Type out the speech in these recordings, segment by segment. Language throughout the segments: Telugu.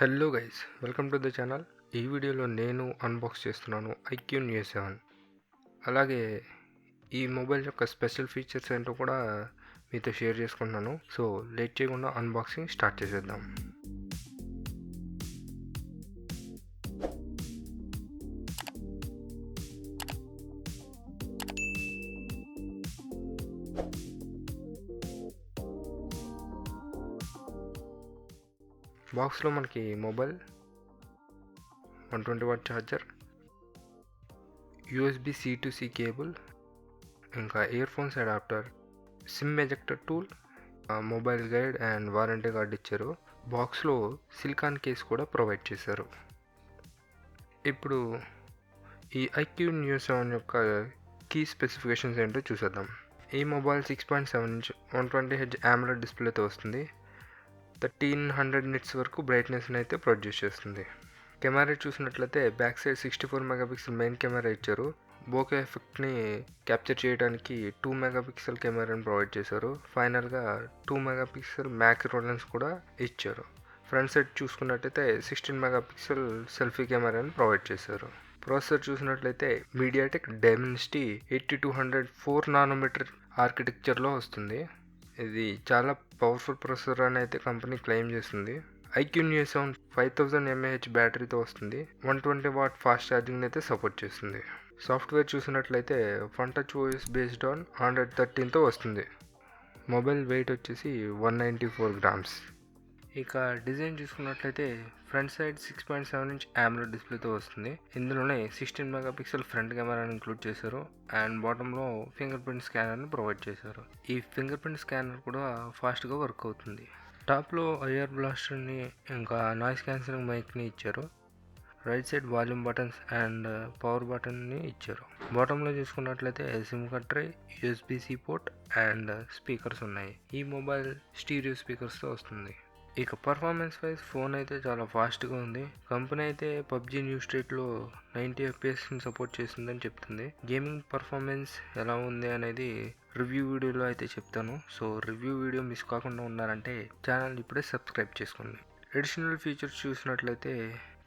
Hello guys, welcome to the channel. ఈ వీడియోలో నేను అన్బాక్స్ చేస్తున్నాను ఐక్యూ న్యూ 7. అలాగే ఈ మొబైల్ యొక్క స్పెషల్ ఫీచర్స్ ఏంటో కూడా మీతో షేర్ చేసుకుంటున్నాను. సో లేట్ చేయకుండా అన్బాక్సింగ్ స్టార్ట్ చేసేద్దాం. బాక్స్లో మనకి mobile, 120 watt charger, USB C to C cable, ఇంకా ear phones adapter, sim ejector tool, mobile guide and warranty card ఇచ్చారు. బాక్స్లో సిలికాన్ కేస్ కూడా ప్రొవైడ్ చేశారు. ఇప్పుడు ఈ ఐక్యూ న్యూ 7 యొక్క కీ స్పెసిఫికేషన్స్ ఏంటో చూసేద్దాం. ఈ మొబైల్ 6.7 ఇంచ్ 120Hz AMOLED డిస్ప్లేతో వస్తుంది. 1300 నిట్స్ వరకు బ్రైట్నెస్ని అయితే ప్రొడ్యూస్ చేస్తుంది. కెమెరా చూసినట్లయితే back side 64 megapixel main camera ఇచ్చారు. బోకే ఎఫెక్ట్ని క్యాప్చర్ చేయడానికి 2 మెగాపిక్సెల్ కెమెరాని ప్రొవైడ్ చేశారు. ఫైనల్గా 2 మెగాపిక్సెల్ మ్యాక్రో లెన్స్ కూడా ఇచ్చారు. ఫ్రంట్ సైడ్ చూసుకున్నట్లయితే 16 మెగాపిక్సెల్ సెల్ఫీ కెమెరాని ప్రొవైడ్ చేశారు. ప్రాసెసర్ చూసినట్లయితే మీడియాటెక్ డైమెన్సిటీ 8200 4 నానోమీటర్ ఆర్కిటెక్చర్లో వస్తుంది. ఇది చాలా పవర్ఫుల్ ప్రాసెసర్ అని అయితే కంపెనీ క్లెయిమ్ చేస్తుంది. ఐక్యూ న్యూ 7 5000 mAh బ్యాటరీతో వస్తుంది. 120 వాట్ ఫాస్ట్ ఛార్జింగ్ అయితే సపోర్ట్ చేస్తుంది. సాఫ్ట్వేర్ చూసినట్లయితే fun touch OS based on Android 13తో వస్తుంది. మొబైల్ వెయిట్ వచ్చేసి 194 గ్రామ్స్. ఇక డిజైన్ చూసుకున్నట్లయితే ఫ్రంట్ సైడ్ 6.7 ఇంచ్ AMOLED డిస్ప్లేతో వస్తుంది. ఇందులోనే 16 మెగాపిక్సెల్ ఫ్రంట్ కెమెరాని ఇంక్లూడ్ చేశారు అండ్ బాటంలో ఫింగర్ ప్రింట్ స్కానర్ని ప్రొవైడ్ చేశారు. ఈ ఫింగర్ ప్రింట్ స్కానర్ కూడా ఫాస్ట్గా వర్క్ అవుతుంది. టాప్లో ఐఆర్ బ్లాస్టర్ని ఇంకా నాయిస్ క్యాన్సిలింగ్ మైక్ని ఇచ్చారు. Right side volume buttons and power బటన్ని ఇచ్చారు. బాటంలో చూసుకున్నట్లయితే SIM card tray, USB-C port and speakers ఉన్నాయి. ఈ మొబైల్ స్టీరియో స్పీకర్స్తో వస్తుంది. ఇక పర్ఫార్మెన్స్ వైజ్ ఫోన్ అయితే చాలా ఫాస్ట్గా ఉంది. కంపెనీ అయితే PUBG న్యూ స్టేట్లో 90 FPSని సపోర్ట్ చేస్తుందని చెప్తుంది. గేమింగ్ పర్ఫార్మెన్స్ ఎలా ఉంది అనేది రివ్యూ వీడియోలో అయితే చెప్తాను. సో రివ్యూ వీడియో మిస్ కాకుండా ఉన్నారంటే ఛానల్ ఇప్పుడే సబ్స్క్రైబ్ చేసుకోండి. అడిషనల్ ఫీచర్స్ చూసినట్లయితే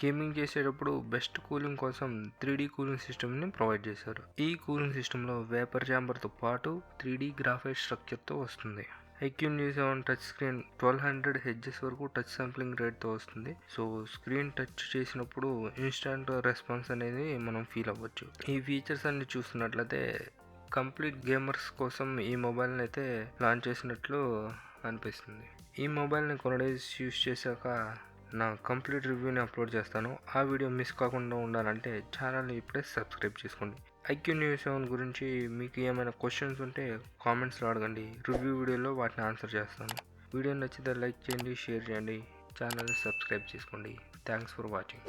గేమింగ్ చేసేటప్పుడు బెస్ట్ కూలింగ్ కోసం 3D కూలింగ్ సిస్టమ్ని ప్రొవైడ్ చేశారు. ఈ కూలింగ్ సిస్టంలో వేపర్ ఛాంబర్తో పాటు 3D గ్రాఫైట్ స్ట్రక్చర్తో వస్తుంది. IQOO Neo 7 touch screen 1200 Hz వరకు టచ్ శాంప్లింగ్ రేట్తో వస్తుంది. సో స్క్రీన్ టచ్ చేసినప్పుడు ఇన్స్టంట్ రెస్పాన్స్ అనేది మనం ఫీల్ అవ్వచ్చు. ఈ ఫీచర్స్ అన్ని చూస్తున్నట్లయితే కంప్లీట్ గేమర్స్ కోసం ఈ మొబైల్ని అయితే లాంచ్ చేసినట్లు అనిపిస్తుంది. ఈ మొబైల్ని కొన్ని డేస్ యూస్ చేశాక నా కంప్లీట్ రివ్యూని అప్లోడ్ చేస్తాను. ఆ వీడియో మిస్ కాకుండా ఉండాలంటే ఛానల్ని ఇప్పుడే సబ్స్క్రైబ్ చేసుకోండి. ఐక్యూ న్యూ 7 గురించి మీకు ఏమైనా క్వశ్చన్స్ ఉంటే కామెంట్స్లో అడగండి. రివ్యూ వీడియోలో వాటిని ఆన్సర్ చేస్తాను. వీడియో నచ్చితే లైక్ చేయండి, షేర్ చేయండి, ఛానల్ని సబ్స్క్రైబ్ చేసుకోండి. Thanks for watching.